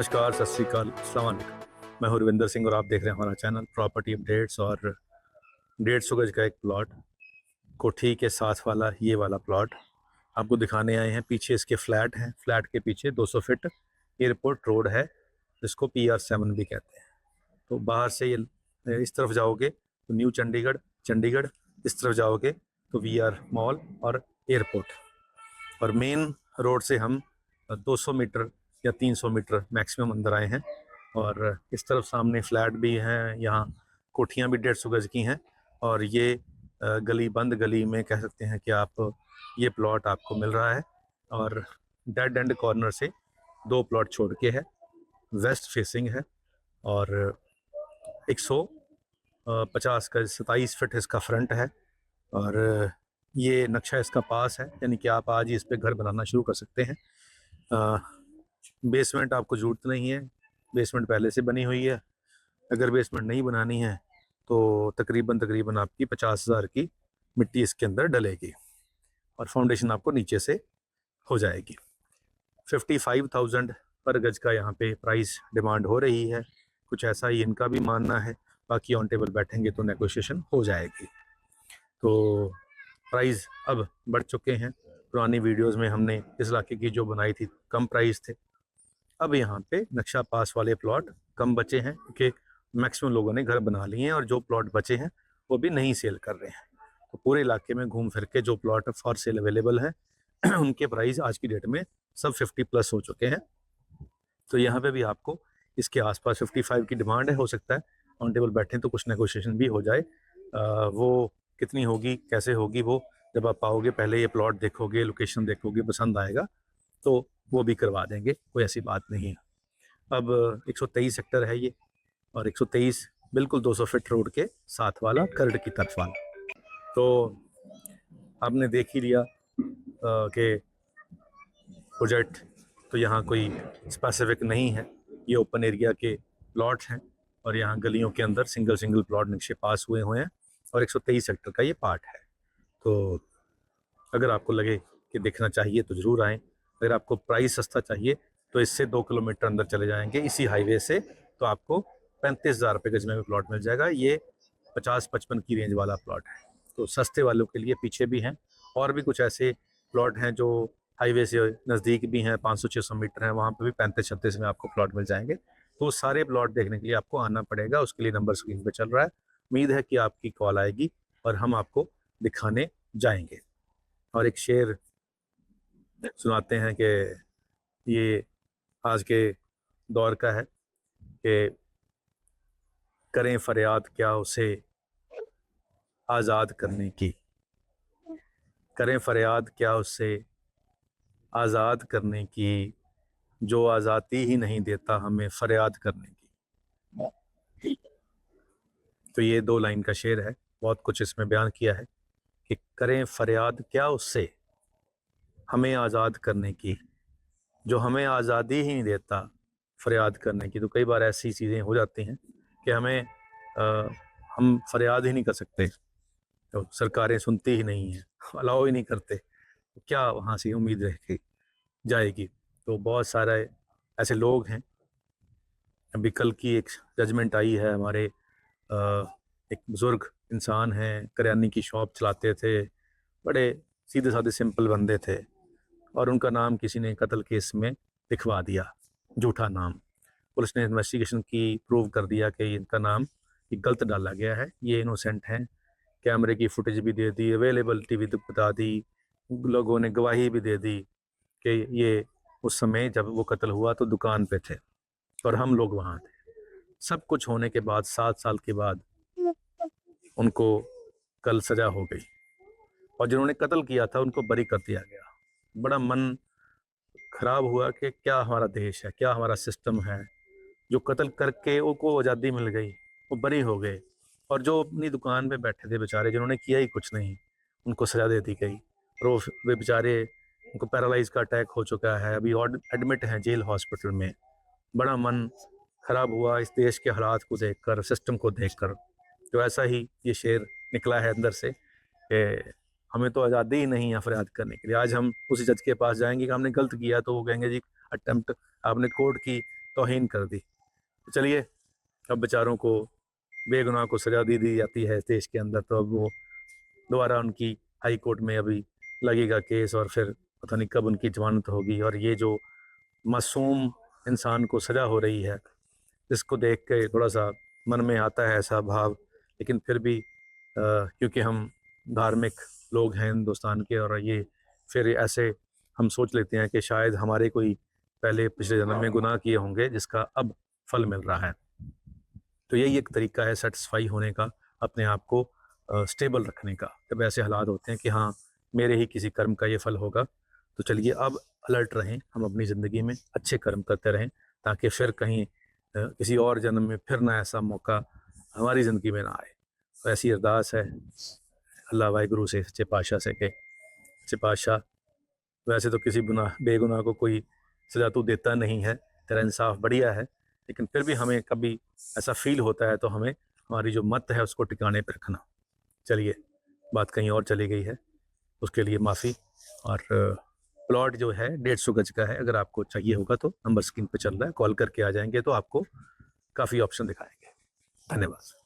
नमस्कार, सत श्री अकाल, अस्सलाम वालेकुम। मैं हूं रविंदर सिंह और आप देख रहे हैं हमारा चैनल प्रॉपर्टी अपडेट्स। और 150 गज का एक प्लॉट, कोठी के साथ वाला ये वाला प्लॉट आपको दिखाने आए हैं। पीछे इसके फ्लैट हैं, फ्लैट के पीछे 200 फीट एयरपोर्ट रोड है, जिसको PR7 भी कहते हैं। तो बाहर से ये इस तरफ जाओगे तो न्यू चंडीगढ़, चंडीगढ़ इस तरफ जाओगे तो VR मॉल और एयरपोर्ट। और मेन रोड से हम 200 मीटर या 300 मीटर मैक्सिमम अंदर आए हैं। और इस तरफ सामने फ्लैट भी हैं, यहाँ कोठियाँ भी 150 गज की हैं। और ये गली बंद गली में कह सकते हैं कि आप ये प्लॉट आपको मिल रहा है। और डेड एंड कॉर्नर से 2 प्लॉट छोड़ के है, वेस्ट फेसिंग है। और 150 गज 27 फीट इसका फ्रंट है। और ये नक्शा इसका पास है, यानी कि आप आज ही इस पर घर बनाना शुरू कर सकते हैं। बेसमेंट आपको ज़रूरत नहीं है, बेसमेंट पहले से बनी हुई है। अगर बेसमेंट नहीं बनानी है तो तकरीबन आपकी 50,000 की मिट्टी इसके अंदर डलेगी और फाउंडेशन आपको नीचे से हो जाएगी। 55,000 पर गज का यहाँ पे प्राइस डिमांड हो रही है, कुछ ऐसा ही इनका भी मानना है। बाकी ऑन टेबल बैठेंगे तो नेगोशिएशन हो जाएगी। तो प्राइस अब बढ़ चुके हैं। पुरानी वीडियोस में हमने इस इलाके की जो बनाई थी कम प्राइस थे। अब यहाँ पे नक्शा पास वाले प्लॉट कम बचे हैं, क्योंकि मैक्सिमम लोगों ने घर बना लिए हैं और जो प्लॉट बचे हैं वो भी नहीं सेल कर रहे हैं। तो पूरे इलाके में घूम फिर के जो प्लॉट फॉर सेल अवेलेबल हैं उनके प्राइस आज की डेट में सब 50+ हो चुके हैं। तो यहाँ पे भी आपको इसके आसपास 55 की डिमांड है। हो सकता है ऑन टेबल बैठे तो कुछ नेगोशिएशन भी हो जाए। वो कितनी होगी, कैसे होगी, वो जब आप आओगे, पहले ये प्लॉट देखोगे, लोकेशन देखोगे, पसंद आएगा तो वो भी करवा देंगे, कोई ऐसी बात नहीं है। अब 123 सेक्टर है ये, और 123 बिल्कुल 200 फीट रोड के साथ वाला, खरड़ की तरफ वाला। तो आपने देख ही लिया कि प्रोजेक्ट तो यहाँ कोई स्पेसिफिक नहीं है, ये ओपन एरिया के प्लॉट हैं। और यहाँ गलियों के अंदर सिंगल प्लॉट नक्शे पास हुए हैं और 123 सेक्टर का ये पार्ट है। तो अगर आपको लगे कि देखना चाहिए तो ज़रूर आएँ। अगर आपको प्राइस सस्ता चाहिए तो इससे 2 किलोमीटर अंदर चले जाएंगे इसी हाईवे से, तो आपको 35,000 रुपये गज में प्लॉट मिल जाएगा। ये 50-55 की रेंज वाला प्लॉट है। तो सस्ते वालों के लिए पीछे भी हैं, और भी कुछ ऐसे प्लॉट हैं जो हाईवे से नज़दीक भी हैं, 500-600 मीटर हैं, वहाँ पर भी 35-36 में आपको प्लॉट मिल जाएंगे। तो सारे प्लॉट देखने के लिए आपको आना पड़ेगा, उसके लिए नंबर स्क्रीन पर चल रहा है। उम्मीद है कि आपकी कॉल आएगी और हम आपको दिखाने जाएंगे। और एक शेर सुनाते हैं कि ये आज के दौर का है कि करें फरियाद क्या उसे आज़ाद करने की, करें फरियाद क्या उससे आज़ाद करने की, जो आज़ादी ही नहीं देता हमें फरियाद करने की। तो ये 2 लाइन का शेर है, बहुत कुछ इसमें बयान किया है कि करें फरियाद क्या उससे हमें आज़ाद करने की, जो हमें आज़ादी ही नहीं देता फरियाद करने की। तो कई बार ऐसी चीज़ें हो जाती हैं कि हम फरियाद ही नहीं कर सकते, तो सरकारें सुनती ही नहीं हैं, अलाउ ही नहीं करते, तो क्या वहाँ से उम्मीद रह जाएगी। तो बहुत सारे ऐसे लोग हैं। अभी कल की एक जजमेंट आई है, हमारे एक बुज़ुर्ग इंसान हैं, करियाने की शॉप चलाते थे, बड़े सीधे साधे सिंपल बंदे थे, और उनका नाम किसी ने कत्ल केस में लिखवा दिया, झूठा नाम। पुलिस ने इन्वेस्टिगेशन की, प्रूव कर दिया कि इनका नाम ये गलत डाला गया है, ये इनोसेंट हैं। कैमरे की फुटेज भी दे दी, अवेलेबिलिटी भी बता दी, लोगों ने गवाही भी दे दी कि ये उस समय जब वो कत्ल हुआ तो दुकान पे थे और हम लोग वहाँ थे। सब कुछ होने के बाद 7 साल के बाद उनको कल सज़ा हो गई, और जिन्होंने कत्ल किया था उनको बरी कर दिया गया। बड़ा मन खराब हुआ कि क्या हमारा देश है, क्या हमारा सिस्टम है, जो कत्ल करके उनको आज़ादी मिल गई, वो बरी हो गए, और जो अपनी दुकान पे बैठे थे बेचारे, जिन्होंने किया ही कुछ नहीं, उनको सज़ा दे दी गई। और वे बेचारे, उनको पैरालाइज का अटैक हो चुका है, अभी एडमिट हैं जेल हॉस्पिटल में। बड़ा मन खराब हुआ इस देश के हालात को देखकर, सिस्टम को देखकर। तो ऐसा ही ये शेर निकला है अंदर से कि हमें तो आज़ादी ही नहीं है फरियाद करने के लिए। आज हम उसी जज के पास जाएंगे कि हमने गलत किया, तो वो कहेंगे जी अटेम्प्ट, आपने कोर्ट की तौहीन कर दी। तो चलिए, अब बेचारों को बेगुनाह को सज़ा दी जाती है इस देश के अंदर, तो अब वो दोबारा उनकी हाई कोर्ट में अभी लगेगा केस, और फिर पता नहीं कब उनकी जमानत होगी। और ये जो मासूम इंसान को सज़ा हो रही है, इसको देख के थोड़ा सा मन में आता है ऐसा भाव, लेकिन फिर भी क्योंकि हम धार्मिक लोग हैं हिंदुस्तान के, और ये फिर ऐसे हम सोच लेते हैं कि शायद हमारे कोई पहले पिछले जन्म में गुनाह किए होंगे जिसका अब फल मिल रहा है। तो यही एक तरीका है सेटिस्फाई होने का, अपने आप को स्टेबल रखने का। जब ऐसे हालात होते हैं कि हाँ, मेरे ही किसी कर्म का ये फल होगा, तो चलिए अब अलर्ट रहें, हम अपनी ज़िंदगी में अच्छे कर्म करते रहें, ताकि फिर कहीं किसी और जन्म में फिर ना ऐसा मौका हमारी ज़िंदगी में ना आए। तो ऐसी अरदास है अल्लाह वाहिगुरु से, सच्चे पातशाह से, कि सच्चे पातशाह, वैसे तो किसी बेगुनाह को कोई सज़ा तो देता नहीं है, तेरा इंसाफ बढ़िया है, लेकिन फिर भी हमें कभी ऐसा फील होता है तो हमें हमारी जो मत है उसको टिकाने पर रखना। चलिए, बात कहीं और चली गई है, उसके लिए माफ़ी। और प्लॉट जो है 150 गज का है, अगर आपको चाहिए होगा तो नंबर स्क्रीन पे चल रहा है, कॉल करके आ जाएंगे तो आपको काफ़ी ऑप्शन दिखाएंगे। धन्यवाद।